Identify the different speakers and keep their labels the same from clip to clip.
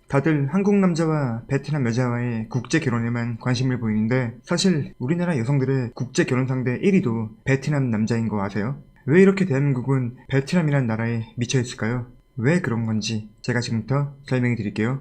Speaker 1: 다들 한국 남자와 베트남 여자와의 국제 결혼에만 관심을 보이는데 사실 우리나라 여성들의 국제 결혼 상대 1위도 베트남 남자인 거 아세요? 왜 이렇게 대한민국은 베트남이란 나라에 미쳐 있을까요? 왜 그런 건지 제가 지금부터 설명해 드릴게요.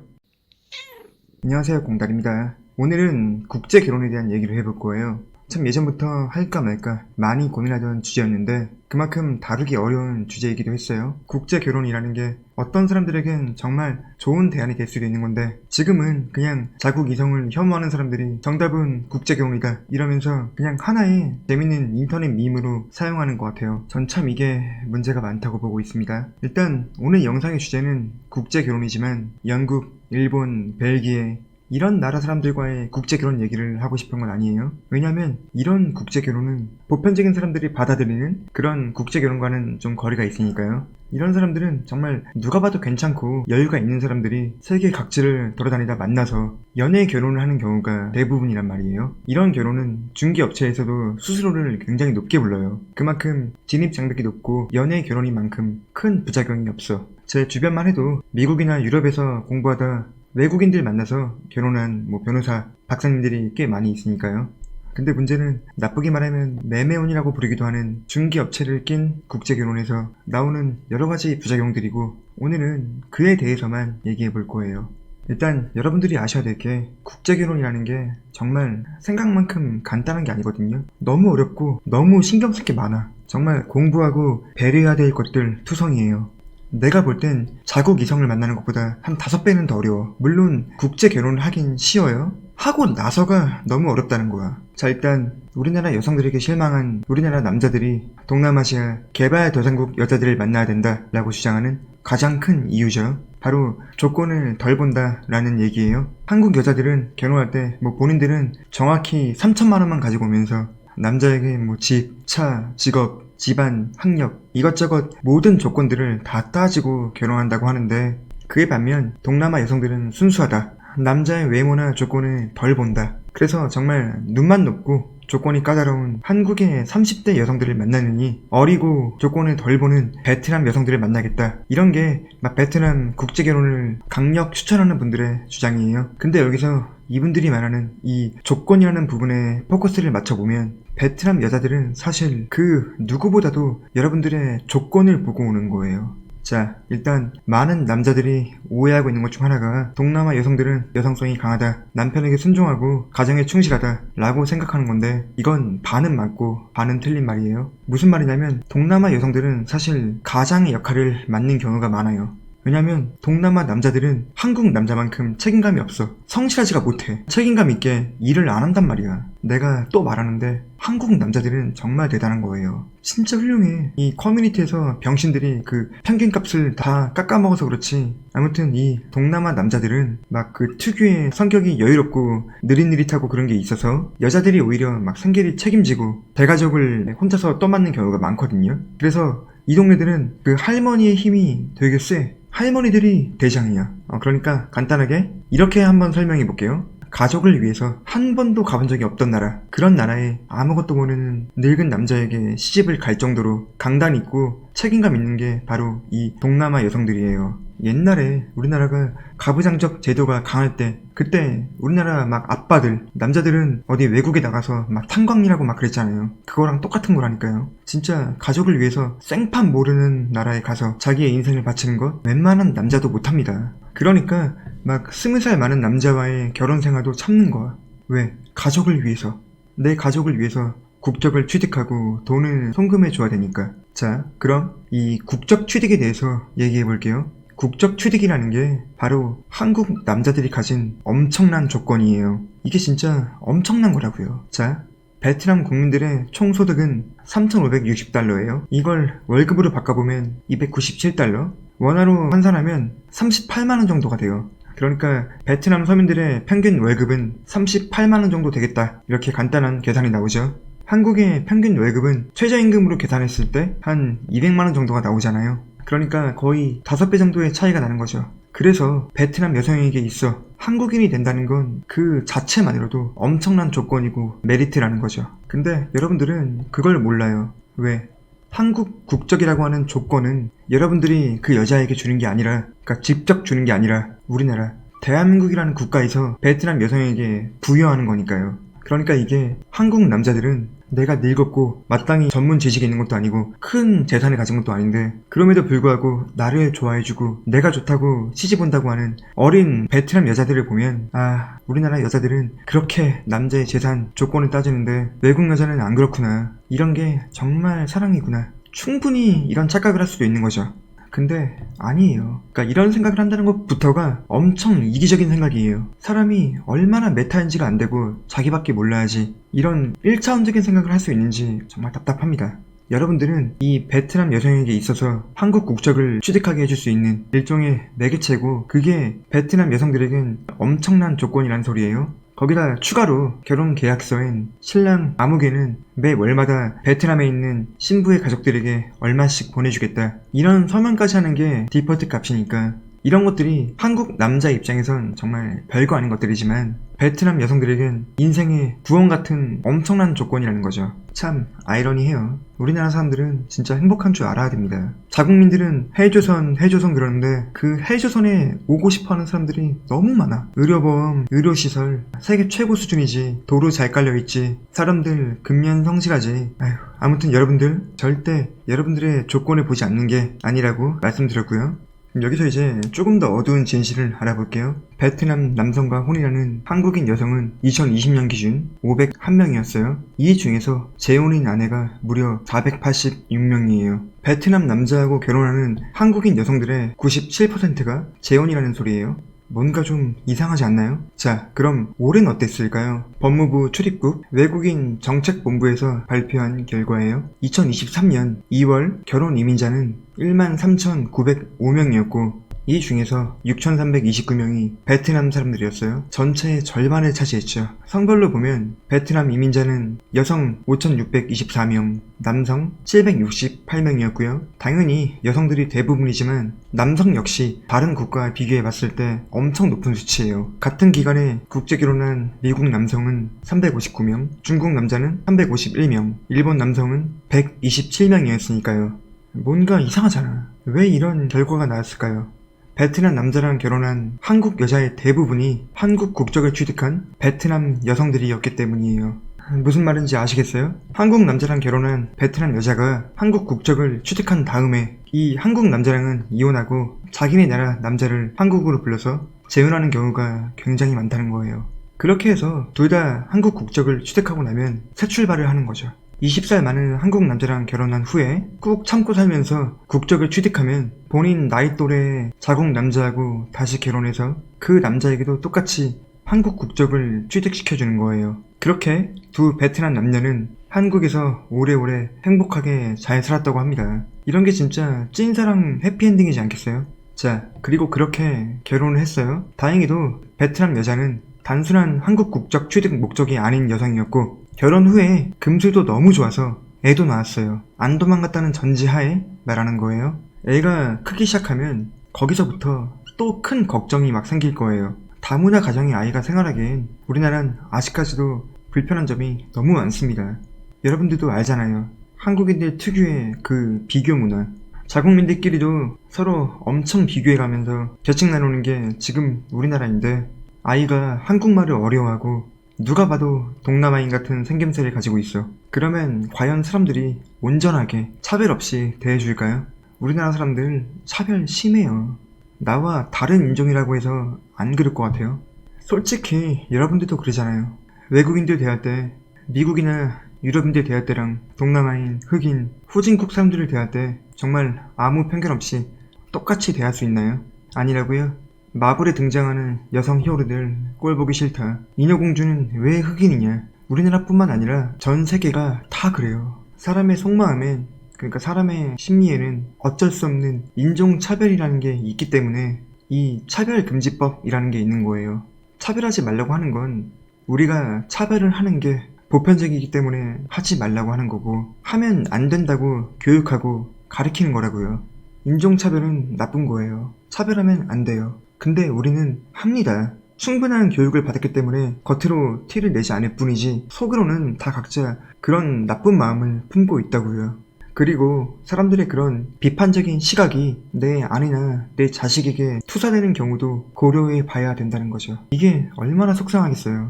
Speaker 1: 안녕하세요, 공달입니다. 오늘은 국제 결혼에 대한 얘기를 해볼 거예요. 참 예전부터 할까 말까 많이 고민하던 주제였는데 그만큼 다루기 어려운 주제이기도 했어요. 국제 결혼이라는 게 어떤 사람들에겐 정말 좋은 대안이 될 수도 있는 건데 지금은 그냥 자국 이성을 혐오하는 사람들이 정답은 국제 결혼이다 이러면서 그냥 하나의 재밌는 인터넷 밈으로 사용하는 것 같아요. 전 참 이게 문제가 많다고 보고 있습니다. 일단 오늘 영상의 주제는 국제 결혼이지만 영국, 일본, 벨기에 이런 나라 사람들과의 국제 결혼 얘기를 하고 싶은 건 아니에요. 왜냐면 이런 국제 결혼은 보편적인 사람들이 받아들이는 그런 국제 결혼과는 좀 거리가 있으니까요. 이런 사람들은 정말 누가 봐도 괜찮고 여유가 있는 사람들이 세계 각지를 돌아다니다 만나서 연애 결혼을 하는 경우가 대부분이란 말이에요. 이런 결혼은 중개업체에서도 수수료를 굉장히 높게 불러요. 그만큼 진입 장벽이 높고 연애 결혼인 만큼 큰 부작용이 없어. 제 주변만 해도 미국이나 유럽에서 공부하다 외국인들 만나서 결혼한 변호사, 박사님들이 꽤 많이 있으니까요. 근데 문제는 나쁘게 말하면 매매혼이라고 부르기도 하는 중개업체를 낀 국제결혼에서 나오는 여러가지 부작용들이고 오늘은 그에 대해서만 얘기해 볼 거예요. 일단 여러분들이 아셔야 될 게 국제결혼이라는 게 정말 생각만큼 간단한 게 아니거든요. 너무 어렵고 너무 신경 쓸 게 많아. 정말 공부하고 배려해야 될 것들 투성이에요. 내가 볼 땐 자국 이성을 만나는 것보다 한 5배는 더 어려워. 물론 국제 결혼을 하긴 쉬워요. 하고 나서가 너무 어렵다는 거야. 자, 일단 우리나라 여성들에게 실망한 우리나라 남자들이 동남아시아 개발도상국 여자들을 만나야 된다라고 주장하는 가장 큰 이유죠. 바로 조건을 덜 본다라는 얘기예요. 한국 여자들은 결혼할 때 본인들은 정확히 3천만 원만 가지고 오면서 남자에게 집, 차, 직업, 집안, 학력 이것저것 모든 조건들을 다 따지고 결혼한다고 하는데 그에 반면 동남아 여성들은 순수하다. 남자의 외모나 조건을 덜 본다. 그래서 정말 눈만 높고 조건이 까다로운 한국의 30대 여성들을 만나느니 어리고 조건을 덜 보는 베트남 여성들을 만나겠다. 이런 게 막 베트남 국제결혼을 강력 추천하는 분들의 주장이에요. 근데 여기서 이분들이 말하는 이 조건이라는 부분에 포커스를 맞춰보면 베트남 여자들은 사실 그 누구보다도 여러분들의 조건을 보고 오는 거예요. 자, 일단 많은 남자들이 오해하고 있는 것 중 하나가 동남아 여성들은 여성성이 강하다, 남편에게 순종하고 가정에 충실하다 라고 생각하는 건데 이건 반은 맞고 반은 틀린 말이에요. 무슨 말이냐면 동남아 여성들은 사실 가장의 역할을 맡는 경우가 많아요. 왜냐면 동남아 남자들은 한국 남자만큼 책임감이 없어. 성실하지가 못해. 책임감 있게 일을 안 한단 말이야. 내가 또 말하는데 한국 남자들은 정말 대단한 거예요. 진짜 훌륭해. 이 커뮤니티에서 병신들이 그 평균값을 다 깎아먹어서 그렇지. 아무튼 이 동남아 남자들은 막 그 특유의 성격이 여유롭고 느릿느릿하고 그런 게 있어서 여자들이 오히려 막 생계를 책임지고 대가족을 혼자서 떠맡는 경우가 많거든요. 그래서 이 동네들은 그 할머니의 힘이 되게 세. 할머니들이 대장이야. 그러니까 간단하게 이렇게 한번 설명해 볼게요. 가족을 위해서 한 번도 가본 적이 없던 나라, 그런 나라에 아무것도 모르는 늙은 남자에게 시집을 갈 정도로 강단 있고 책임감 있는 게 바로 이 동남아 여성들이에요. 옛날에 우리나라가 가부장적 제도가 강할 때 그때 우리나라 막 아빠들, 남자들은 어디 외국에 나가서 막 탄광일하고 막 그랬잖아요. 그거랑 똑같은 거라니까요. 진짜 가족을 위해서 생판 모르는 나라에 가서 자기의 인생을 바치는 것 웬만한 남자도 못합니다. 그러니까 막 20살 많은 남자와의 결혼 생활도 참는 거야. 왜? 가족을 위해서. 내 가족을 위해서 국적을 취득하고 돈을 송금해 줘야 되니까. 자, 그럼 이 국적 취득에 대해서 얘기해 볼게요. 국적 취득이라는 게 바로 한국 남자들이 가진 엄청난 조건이에요. 이게 진짜 엄청난 거라고요. 자, 베트남 국민들의 총 소득은 3,560달러예요. 이걸 월급으로 바꿔보면 297달러. 원화로 환산하면 38만원 정도가 돼요. 그러니까 베트남 서민들의 평균 월급은 38만원 정도 되겠다. 이렇게 간단한 계산이 나오죠. 한국의 평균 월급은 최저임금으로 계산했을 때 한 200만원 정도가 나오잖아요. 그러니까 거의 5배 정도의 차이가 나는 거죠. 그래서 베트남 여성에게 있어 한국인이 된다는 건 그 자체만으로도 엄청난 조건이고 메리트라는 거죠. 근데 여러분들은 그걸 몰라요. 왜? 한국 국적이라고 하는 조건은 여러분들이 그 여자에게 주는 게 아니라, 그러니까 직접 주는 게 아니라 우리나라 대한민국이라는 국가에서 베트남 여성에게 부여하는 거니까요. 그러니까 이게 한국 남자들은 내가 늙었고 마땅히 전문 지식이 있는 것도 아니고 큰 재산을 가진 것도 아닌데 그럼에도 불구하고 나를 좋아해주고 내가 좋다고 시집 온다고 하는 어린 베트남 여자들을 보면 아, 우리나라 여자들은 그렇게 남자의 재산 조건을 따지는데 외국 여자는 안 그렇구나, 이런 게 정말 사랑이구나, 충분히 이런 착각을 할 수도 있는 거죠. 근데 아니에요. 그러니까 이런 생각을 한다는 것부터가 엄청 이기적인 생각이에요. 사람이 얼마나 메타인지가 안 되고 자기밖에 몰라야지 이런 1차원적인 생각을 할 수 있는지 정말 답답합니다. 여러분들은 이 베트남 여성에게 있어서 한국 국적을 취득하게 해줄 수 있는 일종의 매개체고, 그게 베트남 여성들에겐 엄청난 조건이란 소리예요. 거기다 추가로 결혼 계약서엔 신랑 아무개는 매 월마다 베트남에 있는 신부의 가족들에게 얼마씩 보내주겠다, 이런 서명까지 하는 게 디퍼트 값이니까 이런 것들이 한국 남자 입장에선 정말 별거 아닌 것들이지만 베트남 여성들에겐 인생의 구원 같은 엄청난 조건이라는 거죠. 참 아이러니해요. 우리나라 사람들은 진짜 행복한 줄 알아야 됩니다. 자국민들은 해조선 그러는데 그 해조선에 오고 싶어하는 사람들이 너무 많아. 의료보험, 의료시설 세계 최고 수준이지, 도로 잘 깔려있지, 사람들 근면 성실하지. 아휴, 아무튼 여러분들 절대 여러분들의 조건을 보지 않는 게 아니라고 말씀드렸고요. 여기서 이제 조금 더 어두운 진실을 알아볼게요. 베트남 남성과 혼인하는 한국인 여성은 2020년 기준 501명이었어요. 이 중에서 재혼인 아내가 무려 486명이에요. 베트남 남자하고 결혼하는 한국인 여성들의 97%가 재혼이라는 소리예요. 뭔가 좀 이상하지 않나요? 자, 그럼 올해는 어땠을까요? 법무부 출입국 외국인 정책본부에서 발표한 결과예요. 2023년 2월 결혼 이민자는 13,905명이었고 이 중에서 6,329명이 베트남 사람들이었어요. 전체의 절반을 차지했죠. 성별로 보면 베트남 이민자는 여성 5,624명, 남성 768명이었고요. 당연히 여성들이 대부분이지만 남성 역시 다른 국가와 비교해 봤을 때 엄청 높은 수치예요. 같은 기간에 국제 결혼한 미국 남성은 359명, 중국 남자는 351명, 일본 남성은 127명이었으니까요. 뭔가 이상하잖아. 왜 이런 결과가 나왔을까요? 베트남 남자랑 결혼한 한국 여자의 대부분이 한국 국적을 취득한 베트남 여성들이었기 때문이에요. 무슨 말인지 아시겠어요? 한국 남자랑 결혼한 베트남 여자가 한국 국적을 취득한 다음에 이 한국 남자랑은 이혼하고 자기네 나라 남자를 한국으로 불러서 재혼하는 경우가 굉장히 많다는 거예요. 그렇게 해서 둘 다 한국 국적을 취득하고 나면 새 출발을 하는 거죠. 20살 많은 한국 남자랑 결혼한 후에 꾹 참고 살면서 국적을 취득하면 본인 나이 또래의 자국 남자하고 다시 결혼해서 그 남자에게도 똑같이 한국 국적을 취득시켜주는 거예요. 그렇게 두 베트남 남녀는 한국에서 오래오래 행복하게 잘 살았다고 합니다. 이런 게 진짜 찐사랑 해피엔딩이지 않겠어요? 자, 그리고 그렇게 결혼을 했어요. 다행히도 베트남 여자는 단순한 한국 국적 취득 목적이 아닌 여성이었고 결혼 후에 금술도 너무 좋아서 애도 낳았어요. 안 도망갔다는 전제하에 말하는 거예요. 애가 크기 시작하면 거기서부터 또 큰 걱정이 막 생길 거예요. 다문화 가정의 아이가 생활하기엔 우리나라는 아직까지도 불편한 점이 너무 많습니다. 여러분들도 알잖아요. 한국인들 특유의 그 비교 문화. 자국민들끼리도 서로 엄청 비교해가면서 계책 나누는 게 지금 우리나라인데 아이가 한국말을 어려워하고 누가 봐도 동남아인 같은 생김새를 가지고 있어. 그러면 과연 사람들이 온전하게 차별 없이 대해줄까요? 우리나라 사람들 차별 심해요. 나와 다른 인종이라고 해서 안 그럴 것 같아요. 솔직히 여러분들도 그러잖아요. 외국인들 대할 때 미국이나 유럽인들 대할 때랑 동남아인, 흑인, 후진국 사람들을 대할 때 정말 아무 편견 없이 똑같이 대할 수 있나요? 아니라고요? 마블에 등장하는 여성 히어로들 꼴보기 싫다. 인어공주는 왜 흑인이냐. 우리나라뿐만 아니라 전 세계가 다 그래요. 사람의 속마음엔, 그러니까 사람의 심리에는 어쩔 수 없는 인종차별이라는 게 있기 때문에 이 차별금지법이라는 게 있는 거예요. 차별하지 말라고 하는 건 우리가 차별을 하는 게 보편적이기 때문에 하지 말라고 하는 거고 하면 안 된다고 교육하고 가르치는 거라고요. 인종차별은 나쁜 거예요. 차별하면 안 돼요. 근데 우리는 합니다. 충분한 교육을 받았기 때문에 겉으로 티를 내지 않을 뿐이지 속으로는 다 각자 그런 나쁜 마음을 품고 있다고요. 그리고 사람들의 그런 비판적인 시각이 내 아내나 내 자식에게 투사되는 경우도 고려해 봐야 된다는 거죠. 이게 얼마나 속상하겠어요.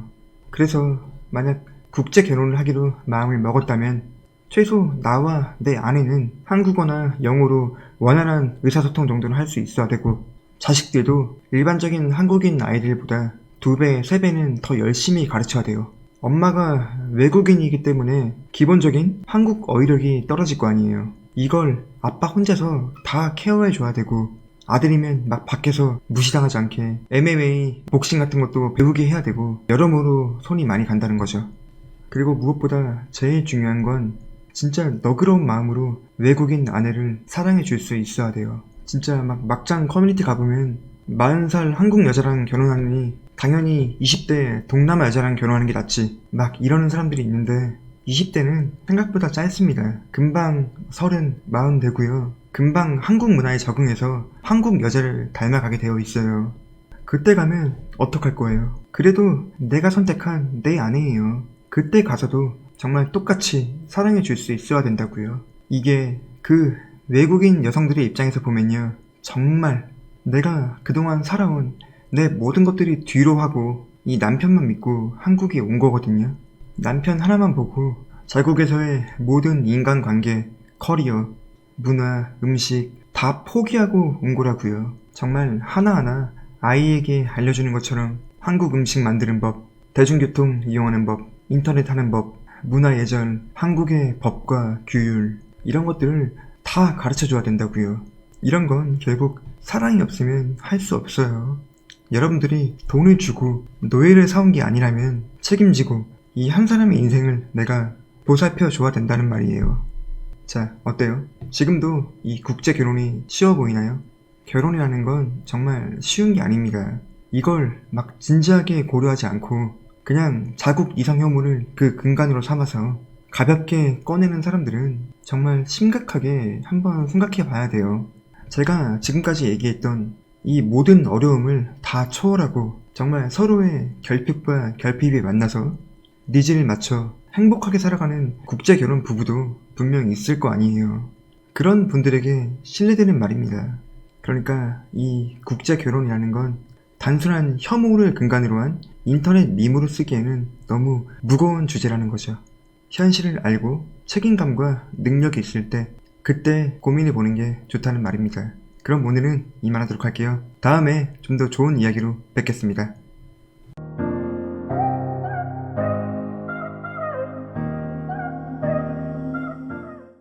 Speaker 1: 그래서 만약 국제 결혼을 하기로 마음을 먹었다면 최소 나와 내 아내는 한국어나 영어로 원활한 의사소통 정도는 할 수 있어야 되고, 자식들도 일반적인 한국인 아이들보다 2배, 3배는 더 열심히 가르쳐야 돼요. 엄마가 외국인이기 때문에 기본적인 한국 어휘력이 떨어질 거 아니에요. 이걸 아빠 혼자서 다 케어해줘야 되고, 아들이면 막 밖에서 무시당하지 않게 MMA, 복싱 같은 것도 배우게 해야 되고, 여러모로 손이 많이 간다는 거죠. 그리고 무엇보다 제일 중요한 건 진짜 너그러운 마음으로 외국인 아내를 사랑해 줄 수 있어야 돼요. 진짜 막장 커뮤니티 가보면 40살 한국 여자랑 결혼하느니 당연히 20대 동남아 여자랑 결혼하는 게 낫지 막 이러는 사람들이 있는데, 20대는 생각보다 짧습니다. 금방 30, 40 되고요. 금방 한국 문화에 적응해서 한국 여자를 닮아가게 되어 있어요. 그때 가면 어떡할 거예요? 그래도 내가 선택한 내 아내예요. 그때 가서도 정말 똑같이 사랑해 줄 수 있어야 된다고요. 이게 그 외국인 여성들의 입장에서 보면요, 정말 내가 그동안 살아온 내 모든 것들이 뒤로 하고 이 남편만 믿고 한국에 온 거거든요. 남편 하나만 보고 자국에서의 모든 인간관계, 커리어, 문화, 음식 다 포기하고 온 거라고요. 정말 하나하나 아이에게 알려주는 것처럼 한국 음식 만드는 법, 대중교통 이용하는 법, 인터넷 하는 법, 문화 예절, 한국의 법과 규율, 이런 것들을 다 가르쳐줘야 된다고요. 이런 건 결국 사랑이 없으면 할 수 없어요. 여러분들이 돈을 주고 노예를 사온 게 아니라면 책임지고 이 한 사람의 인생을 내가 보살펴 줘야 된다는 말이에요. 자, 어때요? 지금도 이 국제 결혼이 쉬워 보이나요? 결혼이라는 건 정말 쉬운 게 아닙니다. 이걸 막 진지하게 고려하지 않고 그냥 자국 이상 혐오를 그 근간으로 삼아서 가볍게 꺼내는 사람들은 정말 심각하게 한번 생각해 봐야 돼요. 제가 지금까지 얘기했던 이 모든 어려움을 다 초월하고 정말 서로의 결핍과 결핍이 만나서 니즈를 맞춰 행복하게 살아가는 국제 결혼 부부도 분명 있을 거 아니에요. 그런 분들에게 신뢰되는 말입니다. 그러니까 이 국제 결혼이라는 건 단순한 혐오를 근간으로 한 인터넷 밈으로 쓰기에는 너무 무거운 주제라는 거죠. 현실을 알고 책임감과 능력이 있을 때 그때 고민해보는 게 좋다는 말입니다. 그럼 오늘은 이만하도록 할게요. 다음에 좀 더 좋은 이야기로 뵙겠습니다.